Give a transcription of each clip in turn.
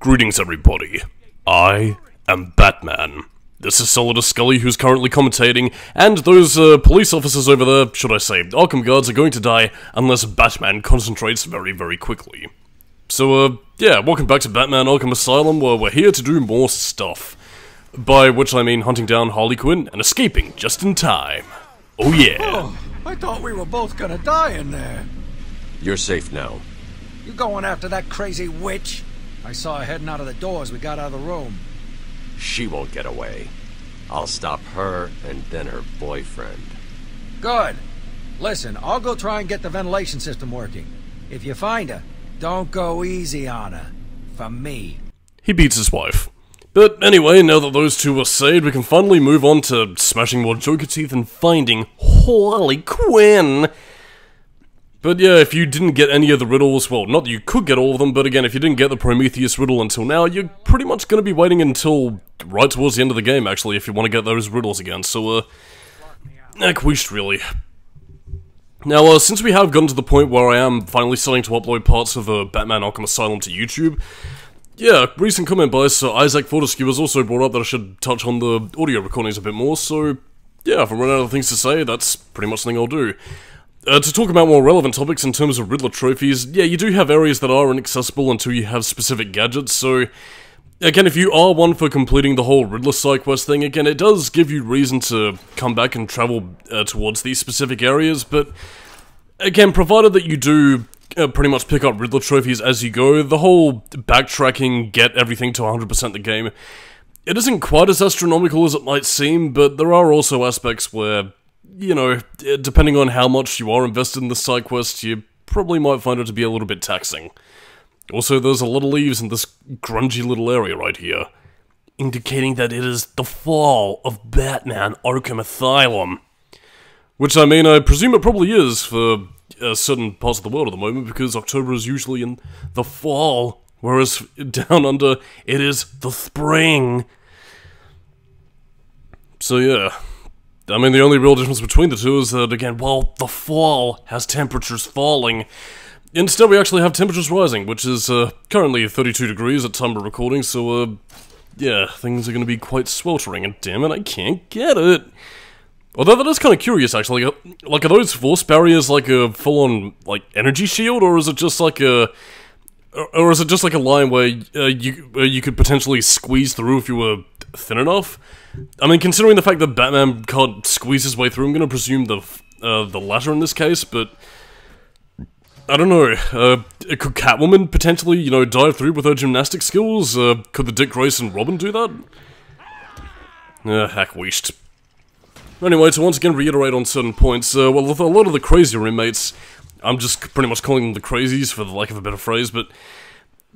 Greetings everybody, I am Batman. This is Solidus-Skully who's currently commentating, and those police officers over there, should I say, Arkham guards are going to die unless Batman concentrates very quickly. So yeah, welcome back to Batman Arkham Asylum, where we're here to do more stuff. By which I mean hunting down Harley Quinn and escaping just in time. Oh yeah. Oh, I thought we were both gonna die in there. You're safe now. You going after that crazy witch? I saw her heading out of the door as we got out of the room. She won't get away. I'll stop her and then her boyfriend. Good. Listen, I'll go try and get the ventilation system working. If you find her, don't go easy on her. For me. He beats his wife. But anyway, now that those two are saved, we can finally move on to smashing more Joker teeth and finding Harley Quinn. But yeah, if you didn't get any of the riddles, well, not that you could get all of them, but again, if you didn't get the Prometheus riddle until now, you're pretty much going to be waiting until right towards the end of the game, actually, if you want to get those riddles again, so, quiche, really. Now, since we have gotten to the point where I am finally starting to upload parts of Batman Arkham Asylum to YouTube, yeah, recent comment by Sir Isaac Fortescue has also brought up that I should touch on the audio recordings a bit more, so, yeah, if I run out of things to say, that's pretty much something I'll do. To talk about more relevant topics in terms of Riddler trophies, yeah, you do have areas that are inaccessible until you have specific gadgets, so again, if you are one for completing the whole Riddler side quest thing, again, it does give you reason to come back and travel towards these specific areas, but again, provided that you do pretty much pick up Riddler trophies as you go, the whole backtracking, get everything to 100% the game, it isn't quite as astronomical as it might seem, but there are also aspects where, you know, depending on how much you are invested in the side quest, you probably might find it to be a little bit taxing. Also, there's a lot of leaves in this grungy little area right here, indicating that it is the fall of Batman Arkham Asylum. Which, I mean, I presume it probably is for certain parts of the world at the moment, because October is usually in the fall, whereas down under, it is the spring. So yeah. I mean, the only real difference between the two is that, again, while the fall has temperatures falling, instead we actually have temperatures rising, which is currently 32 degrees at time of recording, so, yeah, things are going to be quite sweltering, and damn it, I can't get it! Although that is kind of curious, actually. Like, are those force barriers like a full-on, like, energy shield, or is it just like a... Or is it just like a line where you could potentially squeeze through if you were thin enough? I mean, considering the fact that Batman can't squeeze his way through, I'm gonna presume the latter in this case, but... I don't know, could Catwoman potentially, you know, dive through with her gymnastic skills? Could the Dick Grayson Robin do that? Heck wished. Anyway, to once again reiterate on certain points, well, with a lot of the crazier inmates, I'm just pretty much calling them the crazies, for the lack of a better phrase, but...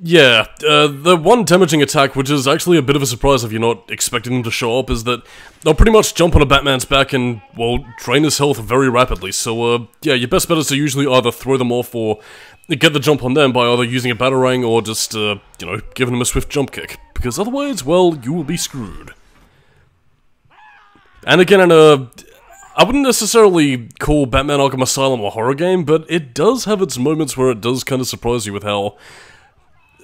yeah, the one damaging attack, which is actually a bit of a surprise if you're not expecting them to show up, is that they'll pretty much jump on a Batman's back and, well, drain his health very rapidly, so, yeah, your best bet is to usually either throw them off or get the jump on them by either using a batarang or just, you know, giving them a swift jump kick, because otherwise, well, you will be screwed. And again, I wouldn't necessarily call Batman Arkham Asylum a horror game, but it does have its moments where it does kind of surprise you with how...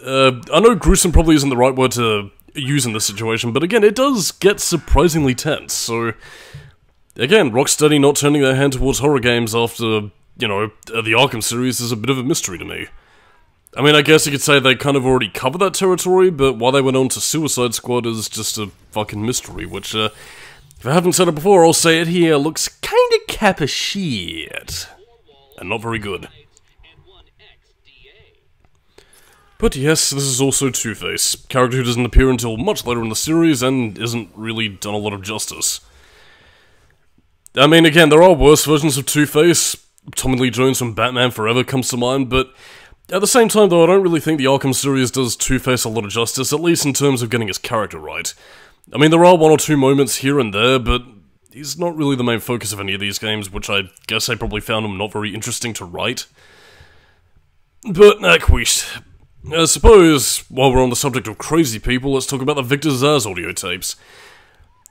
I know gruesome probably isn't the right word to use in this situation, but again, it does get surprisingly tense, so... Again, Rocksteady not turning their hand towards horror games after, you know, the Arkham series is a bit of a mystery to me. I mean, I guess you could say they kind of already covered that territory, but why they went on to Suicide Squad is just a fucking mystery, which, if I haven't said it before, I'll say it here, looks kinda kappa shit. And not very good. But yes, this is also Two-Face, character who doesn't appear until much later in the series and isn't really done a lot of justice. I mean, again, there are worse versions of Two-Face. Tommy Lee Jones from Batman Forever comes to mind, but at the same time, though, I don't really think the Arkham series does Two-Face a lot of justice, at least in terms of getting his character right. I mean, there are one or two moments here and there, but he's not really the main focus of any of these games, which I guess I probably found him not very interesting to write. But, quiche. I suppose, while we're on the subject of crazy people, let's talk about the Victor Zsasz audio tapes.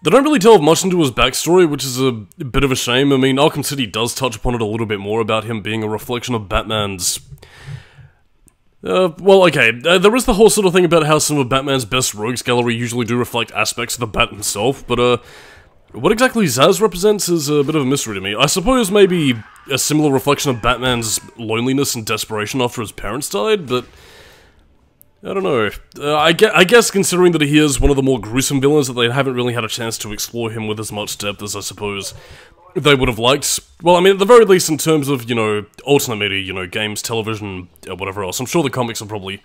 They don't really delve much into his backstory, which is a bit of a shame. I mean, Arkham City does touch upon it a little bit more about him being a reflection of Batman's Well, okay, there is the whole sort of thing about how some of Batman's best rogues gallery usually do reflect aspects of the Bat himself, but, what exactly Zsasz represents is a bit of a mystery to me. I suppose maybe a similar reflection of Batman's loneliness and desperation after his parents died, but I don't know. I guess considering that he is one of the more gruesome villains, that they haven't really had a chance to explore him with as much depth as I suppose they would have liked. Well, I mean, at the very least in terms of, you know, alternate media, you know, games, television, whatever else. I'm sure the comics have probably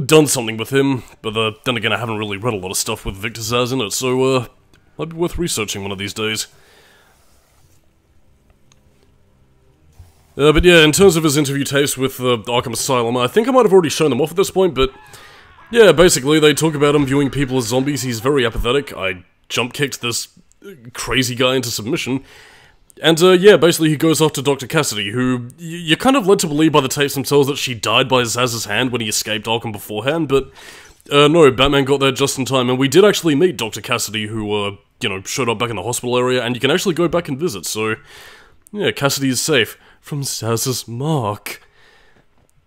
done something with him, but then again, I haven't really read a lot of stuff with Victor Zsasz in it, so, might be worth researching one of these days. But yeah, in terms of his interview tapes with Arkham Asylum, I think I might have already shown them off at this point, but yeah, basically, they talk about him viewing people as zombies. He's very apathetic. I jump-kicked this crazy guy into submission. And yeah, basically he goes off to Dr. Cassidy, who you're kind of led to believe by the tapes themselves that she died by Zsasz's hand when he escaped Arkham beforehand, but no, Batman got there just in time, and we did actually meet Dr. Cassidy, who, you know, showed up back in the hospital area, and you can actually go back and visit, so yeah, Cassidy is safe from Zsasz's mark.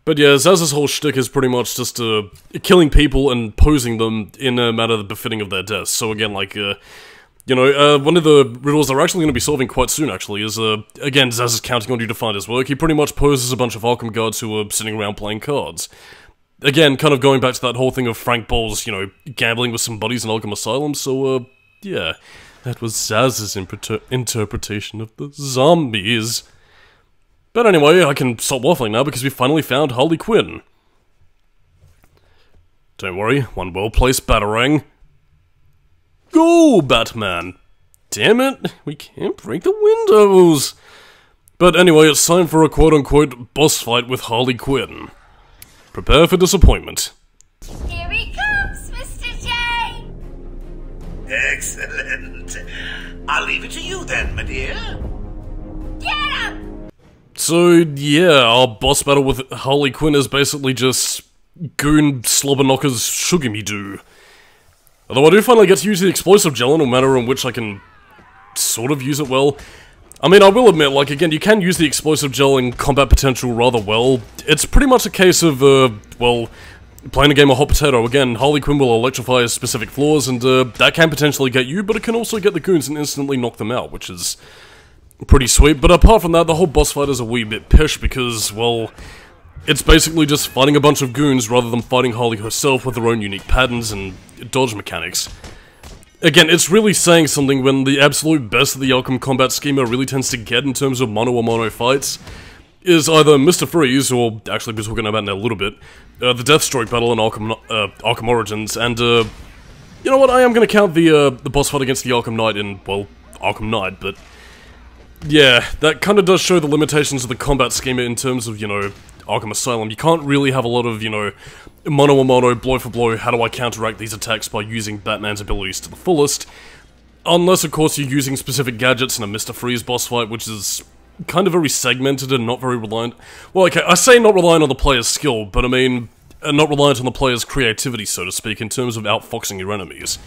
But yeah, Zsasz's whole shtick is pretty much just killing people and posing them in a manner befitting of their deaths. So again, like, you know, one of the riddles they're actually going to be solving quite soon, actually, is, again, Zsasz is counting on you to find his work. He pretty much poses a bunch of Arkham guards who are sitting around playing cards. Again, kind of going back to that whole thing of Frank Boles, you know, gambling with some buddies in Arkham Asylum, so, yeah, that was Zsasz's interpretation of the zombies. But anyway, I can stop waffling now because we finally found Harley Quinn. Don't worry, one well-placed batarang. Go, Batman! Damn it, we can't break the windows! But anyway, it's time for a quote-unquote boss fight with Harley Quinn. Prepare for disappointment. Here he comes, Mr. J! Excellent. I'll leave it to you then, my dear. Get him! So, yeah, our boss battle with Harley Quinn is basically just goon slobber-knockers sugar-me-doo. Although I do finally get to use the explosive gel in a manner in which I can sort of use it well. I mean, I will admit, like, again, you can use the explosive gel in combat potential rather well. It's pretty much a case of, well, playing a game of hot potato. Again, Harley Quinn will electrify specific floors, and that can potentially get you, but it can also get the goons and instantly knock them out, which is pretty sweet. But apart from that, the whole boss fight is a wee bit pish because, well, it's basically just fighting a bunch of goons rather than fighting Harley herself with her own unique patterns and dodge mechanics. Again, it's really saying something when the absolute best of the Arkham combat schema really tends to get in terms of mono-a-mono fights is either Mr. Freeze, or actually we're talking about in a little bit, the Deathstroke battle in Arkham Origins, and you know what, I am going to count the boss fight against the Arkham Knight in, well, Arkham Knight, but yeah, that kind of does show the limitations of the combat schema in terms of, you know, Arkham Asylum. You can't really have a lot of, you know, mono-a-mono, blow-for-blow, how do I counteract these attacks by using Batman's abilities to the fullest, unless, of course, you're using specific gadgets in a Mr. Freeze boss fight, which is kind of very segmented and not very reliant. Well, okay, I say not reliant on the player's skill, but I mean, not reliant on the player's creativity, so to speak, in terms of outfoxing your enemies.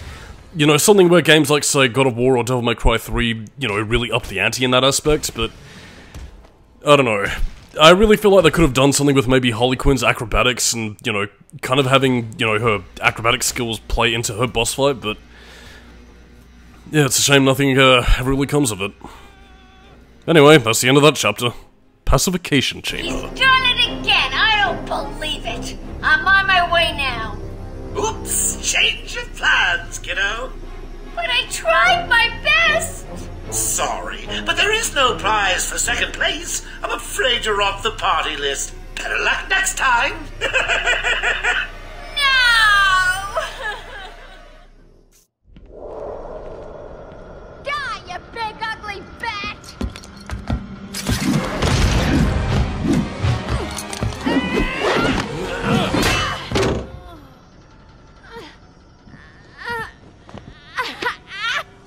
You know, something where games like, say, God of War or Devil May Cry 3, you know, really up the ante in that aspect, but I don't know. I really feel like they could have done something with maybe Harley Quinn's acrobatics and, you know, kind of having, you know, her acrobatic skills play into her boss fight, but yeah, it's a shame nothing ever really comes of it. Anyway, that's the end of that chapter. Pacification Chamber. He's done it again! I don't believe it! I'm on my way now. Oops, change of plans, kiddo. But I tried my best! Sorry, but there is no prize for second place. I'm afraid you're off the party list. Better luck next time. No! Die, you big ugly bat!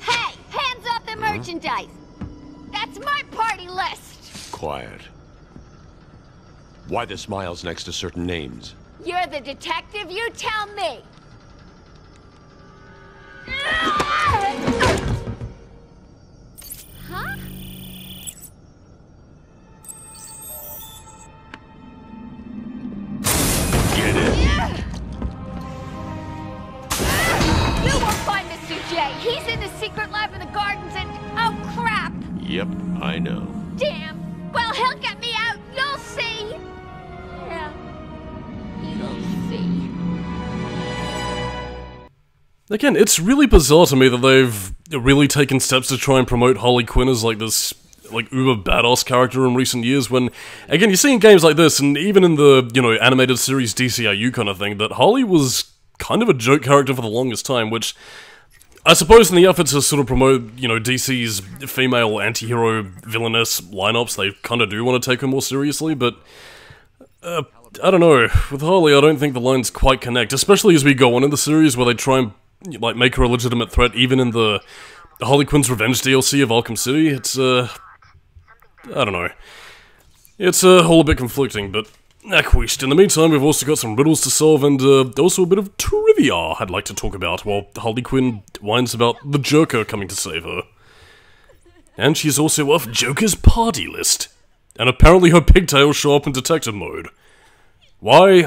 Hey, hands off the merchandise! That's my party list! Quiet. Why the smiles next to certain names? You're the detective, you tell me! Huh? I know. Damn! Well, he'll get me out, you'll see! Yeah, you'll see. Again, it's really bizarre to me that they've really taken steps to try and promote Harley Quinn as like this uber badass character in recent years when, again, you see in games like this, and even in the, animated series DCIU kind of thing, that Harley was kind of a joke character for the longest time, which I suppose in the effort to sort of promote, DC's female anti-hero villainess lineups, they kind of do want to take her more seriously, but I don't know, with Harley I don't think the lines quite connect, especially as we go on in the series where they try and make her a legitimate threat, even in the Harley Quinn's Revenge DLC of Arkham City. It's, I don't know. It's all a bit conflicting, but acquiesced. In the meantime, we've also got some riddles to solve, and also a bit of trivia I'd like to talk about while Harley Quinn whines about the Joker coming to save her. And she's also off Joker's party list. And apparently her pigtails show up in detective mode. Why?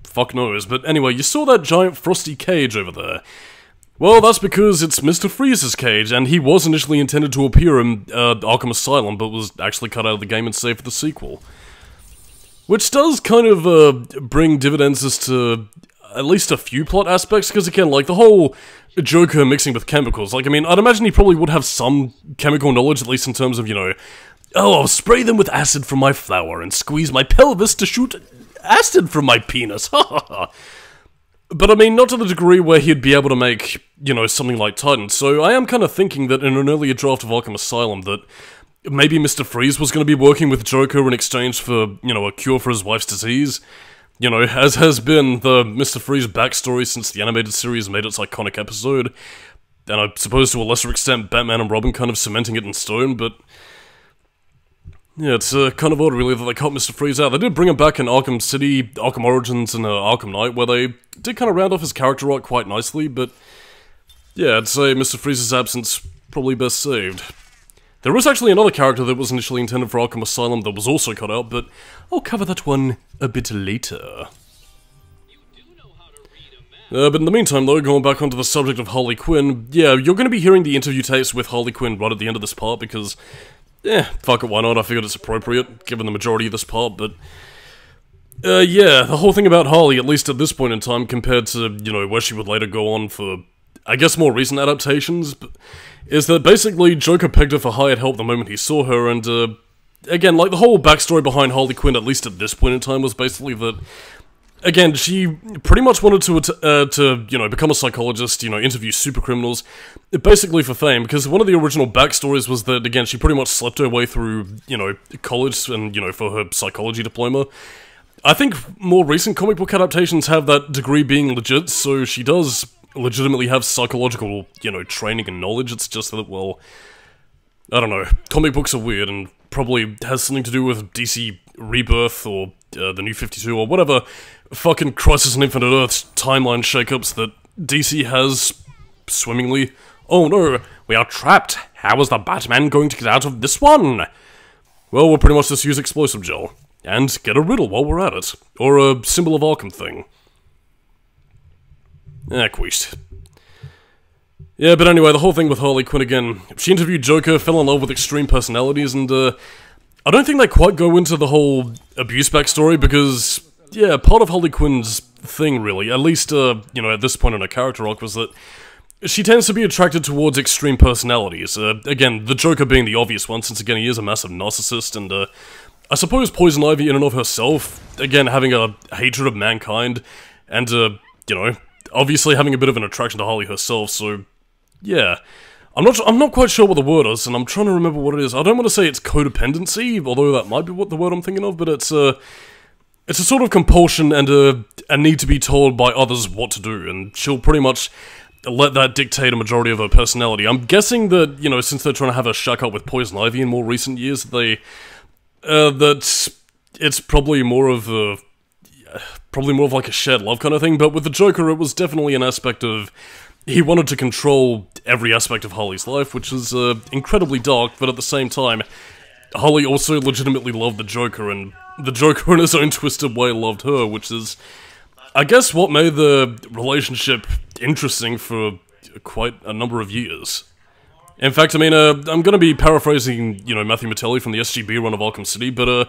Fuck knows, but anyway, you saw that giant frosty cage over there. Well, that's because it's Mr. Freeze's cage, and he was initially intended to appear in Arkham Asylum, but was actually cut out of the game and saved for the sequel. Which does kind of bring dividends as to at least a few plot aspects, because again, like the whole Joker mixing with chemicals, like, I mean, I'd imagine he probably would have some chemical knowledge, at least in terms of, oh, I'll spray them with acid from my flower and squeeze my pelvis to shoot acid from my penis, ha ha ha. But I mean, not to the degree where he'd be able to make, something like Titan, so I am kind of thinking that in an earlier draft of Arkham Asylum that maybe Mr. Freeze was going to be working with Joker in exchange for, a cure for his wife's disease. As has been the Mr. Freeze backstory since the animated series made its iconic episode, and I suppose to a lesser extent Batman and Robin kind of cementing it in stone, but yeah, it's kind of odd really that they cut Mr. Freeze out. They did bring him back in Arkham City, Arkham Origins, and Arkham Knight, where they did kind of round off his character arc quite nicely, but yeah, I'd say Mr. Freeze's absence probably best saved. There was actually another character that was initially intended for Arkham Asylum that was also cut out, but I'll cover that one a bit later. But in the meantime though, going back onto the subject of Harley Quinn, yeah, you're going to be hearing the interview tapes with Harley Quinn right at the end of this part because, fuck it, why not? I figured it's appropriate, given the majority of this part, but yeah, the whole thing about Harley, at least at this point in time, compared to, where she would later go on for, I guess, more recent adaptations, is that basically Joker pegged her for hired help the moment he saw her, and, again, like, the whole backstory behind Harley Quinn, at least at this point in time, was basically that, again, she pretty much wanted to become a psychologist, interview super criminals, basically for fame, because one of the original backstories was that, again, she pretty much slept her way through, college and, for her psychology diploma. I think more recent comic book adaptations have that degree being legit, so she does legitimately have psychological, training and knowledge. It's just that, well, I don't know, comic books are weird and probably has something to do with DC Rebirth or the New 52 or whatever fucking Crisis on Infinite Earths timeline shakeups that DC has swimmingly. Oh no, we are trapped. How is the Batman going to get out of this one? Well, we'll pretty much just use explosive gel. And get a riddle while we're at it. Or a Symbol of Arkham thing. Queest. Yeah, but anyway, the whole thing with Harley Quinn again. She interviewed Joker, fell in love with extreme personalities, and I don't think they quite go into the whole abuse backstory because, yeah, part of Harley Quinn's thing, really, at least, at this point in her character arc, was that she tends to be attracted towards extreme personalities. Again, the Joker being the obvious one, since again he is a massive narcissist, and I suppose Poison Ivy in and of herself, again, having a hatred of mankind, and, obviously having a bit of an attraction to Harley herself, so, yeah. I'm not quite sure what the word is, and I'm trying to remember what it is. I don't want to say it's codependency, although that might be what the word I'm thinking of, but it's a sort of compulsion and a need to be told by others what to do, and she'll pretty much let that dictate a majority of her personality. I'm guessing that, since they're trying to have her shack up with Poison Ivy in more recent years, that it's probably more of like a shared love kind of thing, but with the Joker it was definitely an aspect of he wanted to control every aspect of Harley's life, which is incredibly dark, but at the same time, Harley also legitimately loved the Joker, and the Joker in his own twisted way loved her, which is, I guess, what made the relationship interesting for quite a number of years. In fact, I mean, I'm gonna be paraphrasing, you know, Matthew Mattelli from the SGB run of Arkham City, but,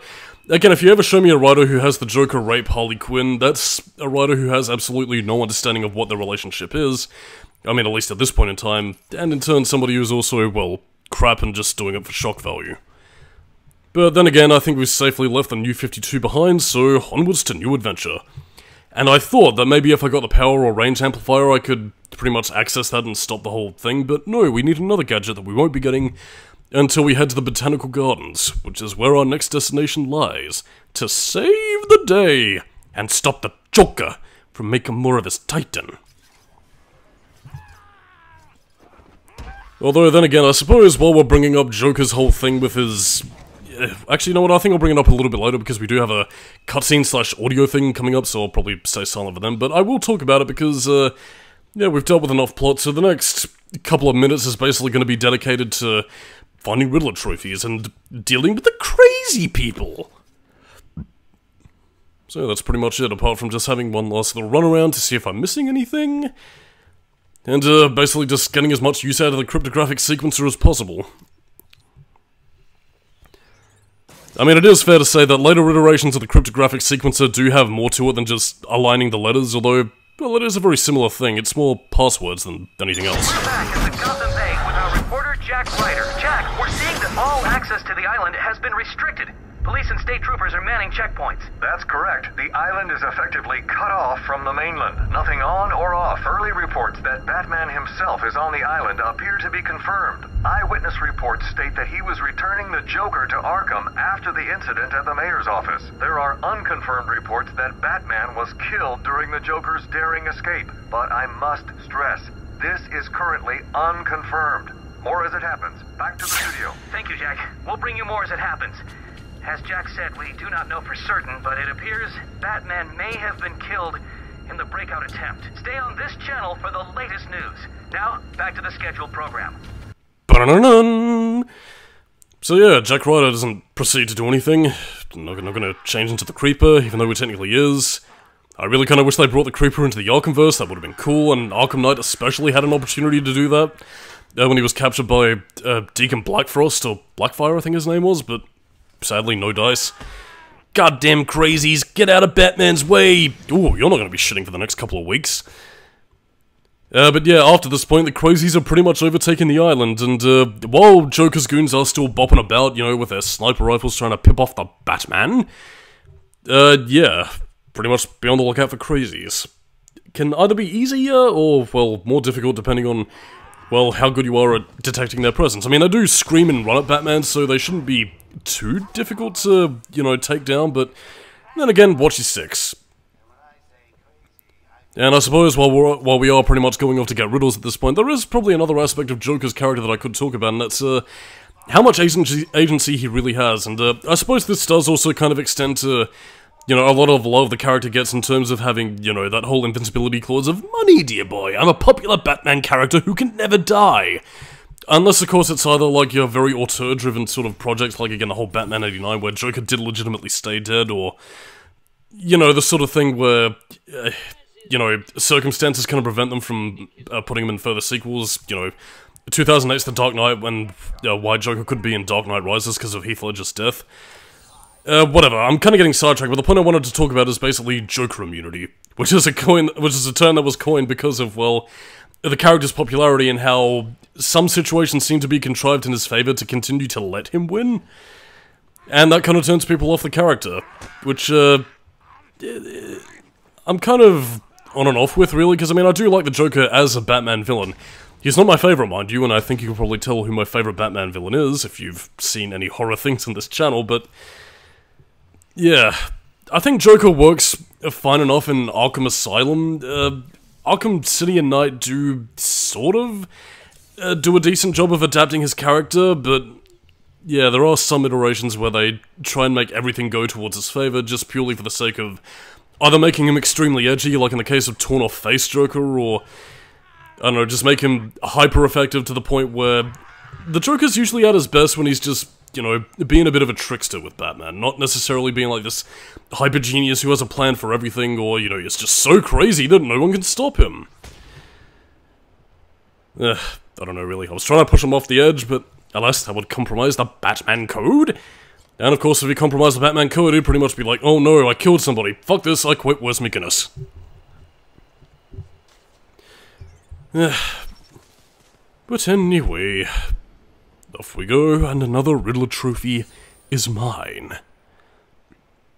again, if you ever show me a writer who has the Joker rape Harley Quinn, that's a writer who has absolutely no understanding of what their relationship is. I mean, at least at this point in time, and in turn somebody who's also, well, crap and just doing it for shock value. But then again, I think we've safely left the New 52 behind, so onwards to new adventure. And I thought that maybe if I got the power or range amplifier I could pretty much access that and stop the whole thing, but no, we need another gadget that we won't be getting until we head to the Botanical Gardens, which is where our next destination lies, to save the day and stop the Joker from making more of his Titan. Although then again, I suppose while we're bringing up Joker's whole thing with his... Actually, you know what, I think I'll bring it up a little bit later because we do have a cutscene/audio thing coming up, so I'll probably stay silent for them, but I will talk about it because, yeah, we've dealt with enough plot, so the next couple of minutes is basically going to be dedicated to finding Riddler trophies and dealing with the crazy people. So that's pretty much it, apart from just having one last little run around to see if I'm missing anything, and basically just getting as much use out of the cryptographic sequencer as possible. I mean, it is fair to say that later iterations of the cryptographic sequencer do have more to it than just aligning the letters, although, well, it is a very similar thing. It's more passwords than anything else. We're back at the Gotham Bay with our reporter, Jack Ryder. Jack, we're seeing that all access to the island has been restricted. Police and state troopers are manning checkpoints. That's correct. The island is effectively cut off from the mainland. Nothing on or off. Early reports that Batman himself is on the island appear to be confirmed. Eyewitness reports state that he was returning the Joker to Arkham after the incident at the mayor's office. There are unconfirmed reports that Batman was killed during the Joker's daring escape. But I must stress, this is currently unconfirmed. More as it happens. Back to the studio. Thank you, Jack. We'll bring you more as it happens. As Jack said, we do not know for certain, but it appears Batman may have been killed in the breakout attempt. Stay on this channel for the latest news. Now, back to the scheduled program. Ba-da-da-dun. So yeah, Jack Ryder doesn't proceed to do anything. Not gonna change into the Creeper, even though he technically is. I really kinda wish they brought the Creeper into the Arkhamverse, that would've been cool, and Arkham Knight especially had an opportunity to do that. When he was captured by Deacon Blackfrost, or Blackfire I think his name was, but sadly no dice. Goddamn crazies, get out of Batman's way! Ooh, you're not gonna be shitting for the next couple of weeks. But yeah, after this point, the crazies are pretty much overtaking the island, and while Joker's goons are still bopping about, you know, with their sniper rifles trying to pip off the Batman, yeah, pretty much be on the lookout for crazies. Can either be easier, or, well, more difficult depending on, well, how good you are at detecting their presence. I mean, they do scream and run at Batman, so they shouldn't be too difficult to, you know, take down, but then again, watch your six. And I suppose while we are pretty much going off to get riddles at this point, there is probably another aspect of Joker's character that I could talk about, and that's how much agency he really has. And I suppose this does also kind of extend to, you know, a lot of love the character gets in terms of having, you know, that whole invincibility clause of, money, dear boy, I'm a popular Batman character who can never die. Unless, of course, it's either like your very auteur-driven sort of project, like again the whole Batman 89, where Joker did legitimately stay dead, or, you know, the sort of thing where, you know, circumstances kind of prevent them from putting him in further sequels. You know, 2008's The Dark Knight, when why Joker could be in Dark Knight Rises because of Heath Ledger's death. Whatever, I'm kind of getting sidetracked, but the point I wanted to talk about is basically Joker immunity, which is a term that was coined because of, well, the character's popularity and how some situations seem to be contrived in his favor to continue to let him win. And that kind of turns people off the character, which, I'm kind of on and off with, really, because, I mean, I do like the Joker as a Batman villain. He's not my favourite, mind you, and I think you can probably tell who my favourite Batman villain is, if you've seen any horror things on this channel, but yeah, I think Joker works fine enough in Arkham Asylum. Arkham City and Knight do sort of do a decent job of adapting his character, but yeah, there are some iterations where they try and make everything go towards his favour just purely for the sake of either making him extremely edgy, like in the case of Torn Off Face Joker, or, I don't know, just make him hyper-effective to the point where the Joker's usually at his best when he's just, you know, being a bit of a trickster with Batman, not necessarily being like this hyper-genius who has a plan for everything, or, you know, he's just so crazy that no one can stop him. I don't know really, I was trying to push him off the edge, but alas, that would compromise the Batman Code. And of course, if he compromised the Batman Code, he'd pretty much be like, oh no, I killed somebody, fuck this, I quit, where's McGinnis? But anyway, off we go, and another Riddler trophy is mine.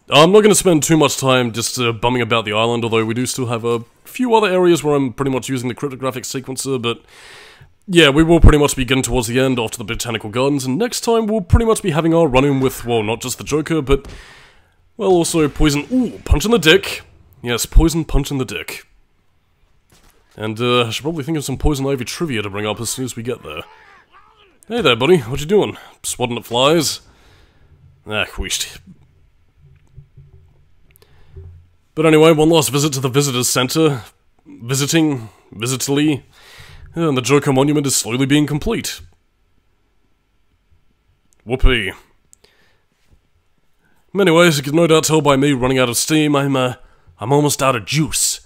I'm not going to spend too much time just bumming about the island, although we do still have a few other areas where I'm pretty much using the cryptographic sequencer, but yeah, we will pretty much be getting towards the end after the Botanical Gardens, and next time we'll pretty much be having our run-in with, well, not just the Joker, but, well, also Poison... Ooh, Punch in the Dick! Yes, Poison Punch in the Dick. And, I should probably think of some Poison Ivy trivia to bring up as soon as we get there. Hey there, buddy, what you doing? Swatting at flies? Ah, wheesht. But anyway, one last visit to the Visitors Center. Visitally. And the Joker Monument is slowly being complete. Whoopee. Anyways, you can no doubt tell by me running out of steam, I'm almost out of juice.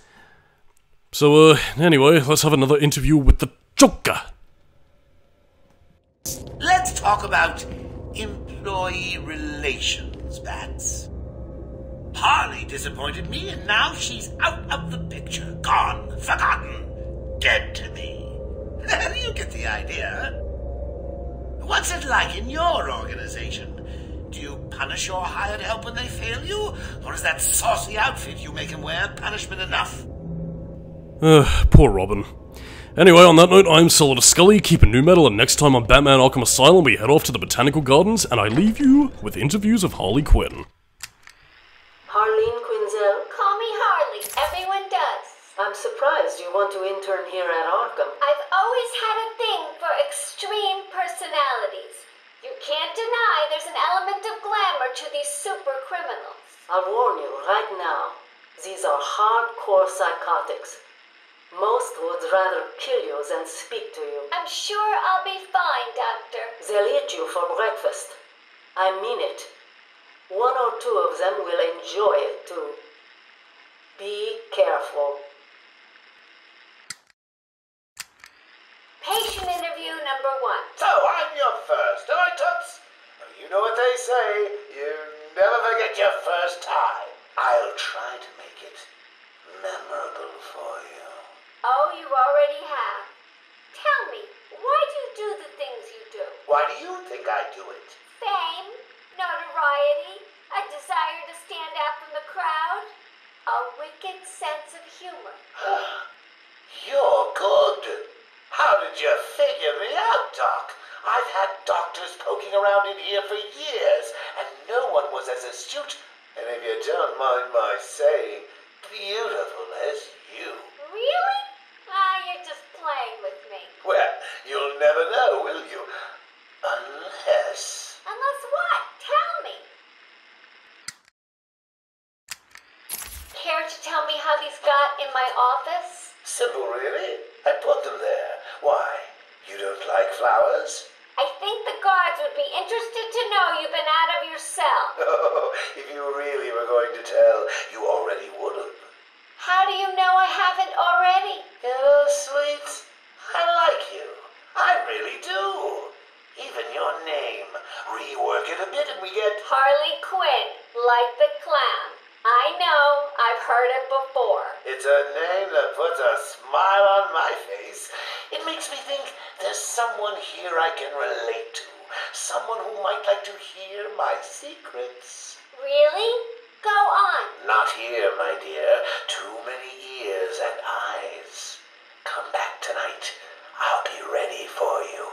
So, anyway, let's have another interview with the Joker. Let's talk about employee relations, Bats. Harley disappointed me, and now she's out of the picture. Gone, forgotten, dead to me. You get the idea. What's it like in your organization? Do you punish your hired help when they fail you? Or is that saucy outfit you make him wear punishment enough? Poor Robin. Anyway, on that note, I'm Solidus-Skully, keeping new metal, and next time on Batman Arkham Asylum, we head off to the Botanical Gardens, and I leave you with interviews of Harley Quinn. Harleen Quinzel? Call me Harley. Everyone does. I'm surprised you want to intern here at Arkham. I've always had a thing for extreme personalities. You can't deny there's an element of glamour to these super criminals. I'll warn you right now, these are hardcore psychotics. Most would rather kill you than speak to you. I'm sure I'll be fine, Doctor. They'll eat you for breakfast. I mean it. One or two of them will enjoy it too. Be careful. Patient interview number 1. So, I'm your first, am I, Toots? Well, you know what they say, you never forget your first time. I'll try to make it memorable for you. Oh, you already have. Tell me, why do you do the things you do? Why do you think I do it? Fame, notoriety, a desire to stand out from the crowd, a wicked sense of humor. You're good. How did you figure me out, Doc? I've had doctors poking around in here for years, and no one was as astute, and if you don't mind my saying, beautiful as you. Really? You're just playing with me. Well, you'll never know, will you? Unless... Unless what? Tell me. Care to tell me how these got in my office? Simple, really. I put them there. Why? You don't like flowers? I think the guards would be interested to know you've been out of your cell. Oh, if you really were going to tell, you already would have. How do you know I haven't already? You know, sweet, I like you. I really do. Even your name. Rework it a bit and we get... Harley Quinn, like the clown. I know, I've heard it before. It's a name that puts a smile on my face. It makes me think there's someone here I can relate to. Someone who might like to hear my secrets. Really? Go on. Not here, my dear. Too many ears and eyes. Come back tonight. I'll be ready for you.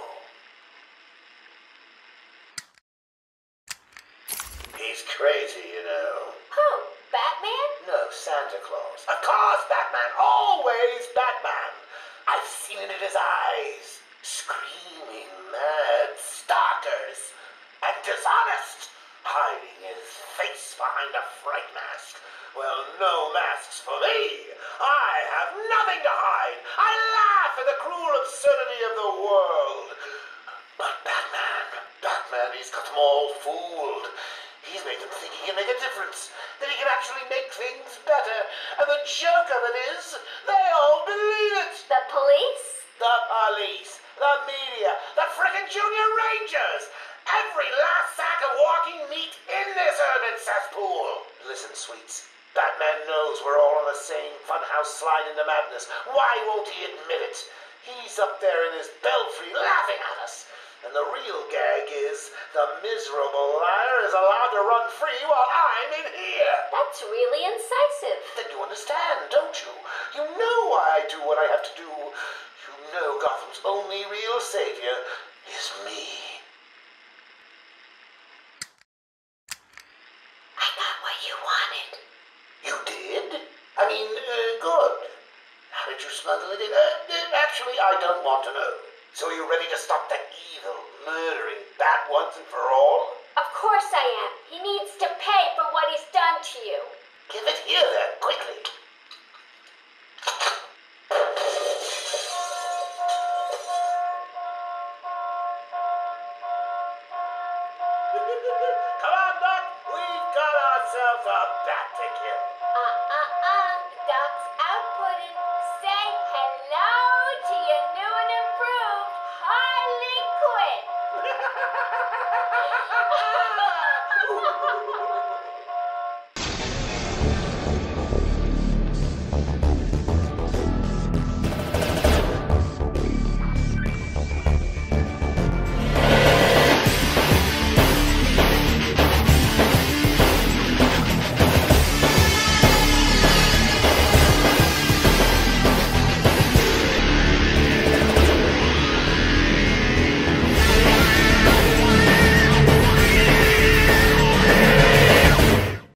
He's crazy, you know. Who? Batman? No, Santa Claus. Of course, Batman. Always Batman. I've seen it in his eyes. Screaming, mad, stalkers, and dishonest. Hiding his face behind a fright mask. Well, no masks for me. I have nothing to hide. I laugh at the cruel absurdity of the world. But Batman, he's got them all fooled. He's made them think he can make a difference, that he can actually make things better. And the joke of it is, they all believe it. The police? The police. The meet in this urban cesspool. Listen, sweets. Batman knows we're all on the same funhouse slide into madness. Why won't he admit it? He's up there in his belfry laughing at us. And the real gag is the miserable liar is allowed to run free while I'm in here. That's really incisive. Then you understand, don't you? You know why I do what I have to do. You know Gotham's only real savior is me. I got what you wanted. You did? I mean, good. How did you smuggle it in? Actually, I don't want to know. So are you ready to stop that evil, murdering bat once and for all? Of course I am. He needs to pay for what he's done to you. Give it here then, quickly. Come on, Doc. We've got ourselves a bat to kill.